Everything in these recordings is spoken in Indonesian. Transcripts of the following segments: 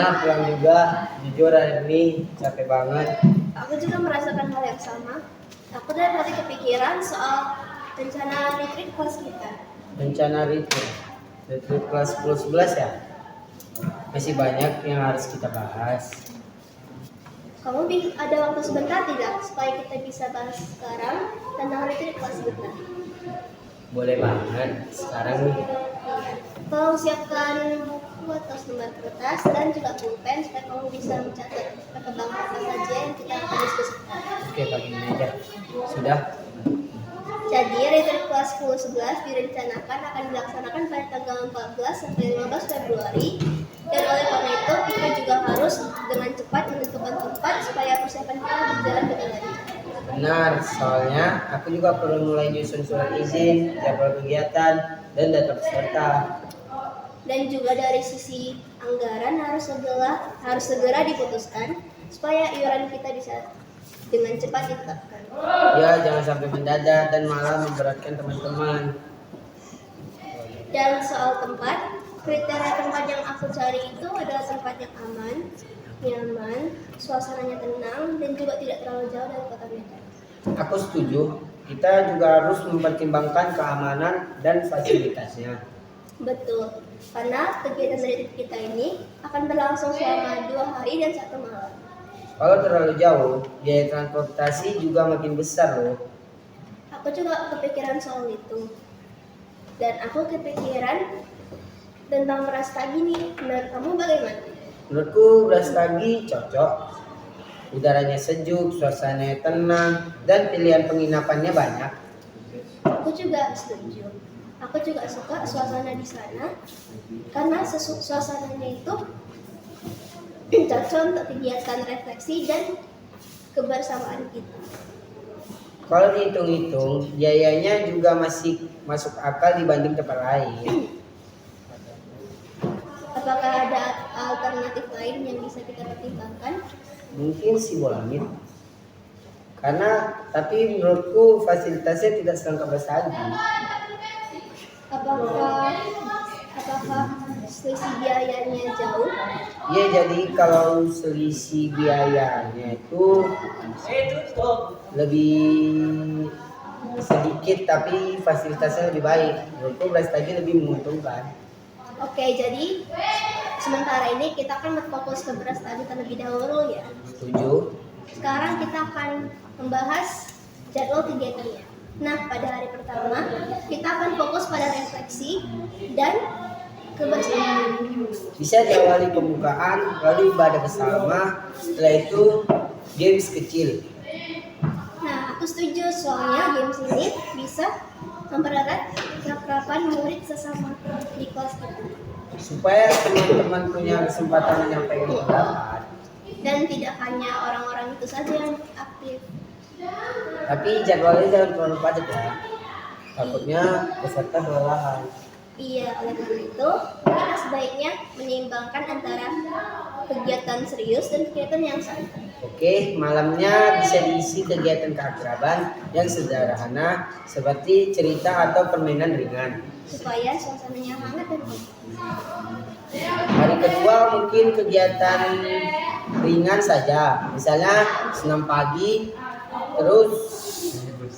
Benar, pulang juga. Jujur hari ini capek banget. Aku juga merasakan hal yang sama. Aku dari tadi kepikiran soal rencana retreat kelas kita. Rencana retreat kelas 10-11 ya. Masih banyak yang harus kita bahas. Kamu ada waktu sebentar tidak supaya kita bisa bahas sekarang tentang retreat kelas kita? Boleh banget. Sekarang nih. Tolong siapkan buku atau lembar kertas dan juga pulpen supaya kamu bisa mencatat perkembangan apa saja yang kita akan diskusikan. Oke, pagi ini aja. Sudah. Jadi, retreat kelas 10-11 direncanakan akan dilaksanakan pada tanggal 14 sampai 15 Februari. Dan oleh karena itu, kita juga harus dengan cepat menentukan tempat supaya persiapan kita berjalan dengan lancar. Benar, soalnya aku juga perlu mulai nyusun surat izin, jadwal kegiatan, dan data peserta. Dan juga dari sisi anggaran harus segera diputuskan supaya iuran kita bisa dengan cepat ditetapkan. Ya, jangan sampai mendadak dan malah memberatkan teman-teman. Dan soal tempat, kriteria tempat yang aku cari itu adalah tempat yang aman, nyaman, suasananya tenang, dan juga tidak terlalu jauh dari kota Medan. Aku setuju, kita juga harus mempertimbangkan keamanan dan fasilitasnya. Betul, karena kegiatan retreat kita ini akan berlangsung selama 2 hari dan 1 malam. Kalau terlalu jauh, biaya transportasi juga makin besar loh. Aku juga kepikiran soal itu. Dan aku kepikiran tentang Brastagi nih. Menurut kamu bagaimana? Menurutku Brastagi cocok. Udaranya sejuk, suasananya tenang, dan pilihan penginapannya banyak. Aku juga setuju. Aku juga suka suasana di sana karena suasananya itu cocok untuk kegiatan refleksi dan kebersamaan kita. Kalau dihitung-hitung, biayanya juga masih masuk akal dibanding tempat lain. Apakah ada alternatif lain yang bisa kita pertimbangkan? Mungkin si Bolamit. Tapi menurutku fasilitasnya tidak selengkap Brastagi. Apakah selisih biayanya jauh? Ya, jadi kalau selisih biayanya itu lebih sedikit tapi fasilitasnya lebih baik. Menurutku Brastagi lebih menguntungkan. Oke, jadi sementara ini kita akan berfokus ke Brastagi terlebih dahulu ya. Setuju? Sekarang kita akan membahas jadwal kegiatannya. Nah, pada hari pertama kita akan fokus pada refleksi dan kebersamaan. Bisa diawali pembukaan, lalu ibadah bersama, setelah itu games kecil. Nah, aku setuju soalnya games ini bisa mempererat keakraban murid sesama di kelas kita. Supaya teman-teman punya kesempatan menyampaikan pendapat. Dan tidak hanya orang-orang itu saja yang aktif. Tapi jadwalnya jangan terlalu padat ya. Takutnya peserta kelelahan. Iya, oleh karena itu kita sebaiknya menyeimbangkan antara kegiatan serius dan kegiatan yang santai. Oke, malamnya bisa diisi kegiatan keakraban yang sederhana seperti cerita atau permainan ringan. Supaya suasananya hangat dan baik. Hari kedua mungkin kegiatan ringan saja, misalnya senam pagi, terus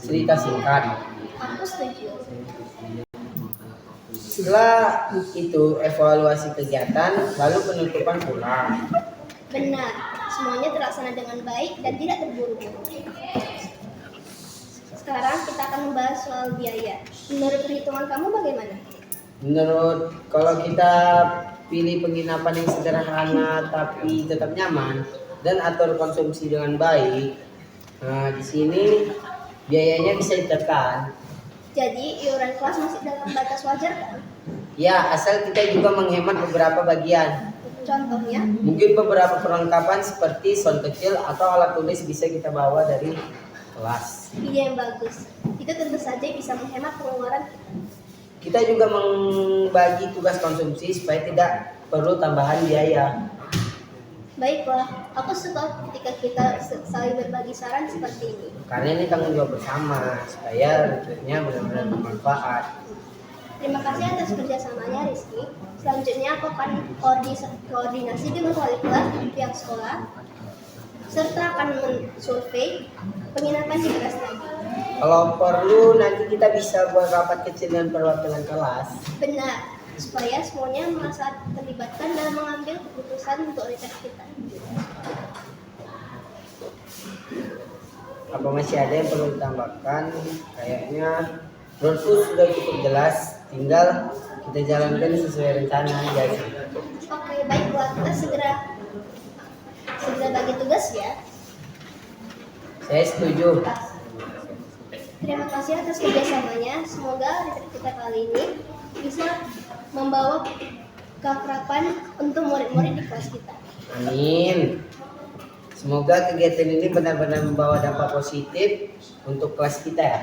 cerita singkat. Aku setuju. Setelah itu evaluasi kegiatan, lalu penutupan pulang. Benar, semuanya terlaksana dengan baik dan tidak terburu-buru. Sekarang kita akan membahas soal biaya. Menurut perhitungan kamu bagaimana? Kalau kita pilih penginapan yang sederhana tapi tetap nyaman dan atur konsumsi dengan baik, nah di sini biayanya bisa ditekan. Jadi iuran kelas masih dalam batas wajar kan? Ya, asal kita juga menghemat beberapa bagian. Contohnya, Mungkin beberapa perlengkapan seperti sound kecil atau alat tulis bisa kita bawa dari kelas. ide yang bagus. Itu tentu saja bisa menghemat pengeluaran kita. Kita juga membagi tugas konsumsi supaya tidak perlu tambahan biaya. Baiklah, aku suka ketika kita saling berbagi saran seperti ini. Karena ini tanggung jawab bersama supaya retreatnya benar-benar bermanfaat. Terima kasih atas kerjasamanya Rizky. Selanjutnya aku akan koordinasi dengan wali kelas dan pihak sekolah, serta akan mensurvei penginapan di kelas tadi. Kalau perlu nanti kita bisa buat rapat kecil dengan perwakilan kelas. Benar, supaya semuanya merasa terlibatkan dalam mengambil keputusan untuk riset kita. Apa masih ada yang perlu ditambahkan? Kayaknya menurutku sudah cukup jelas. Tinggal kita jalankan sesuai rencana aja sih. Oke, baiklah, kita segera bagi tugas ya. Saya setuju. Terima kasih atas kerjasamanya. Semoga riset kita kali ini bisa membawa keakraban untuk murid-murid di kelas kita. Amin. Semoga kegiatan ini benar-benar membawa dampak positif untuk kelas kita ya.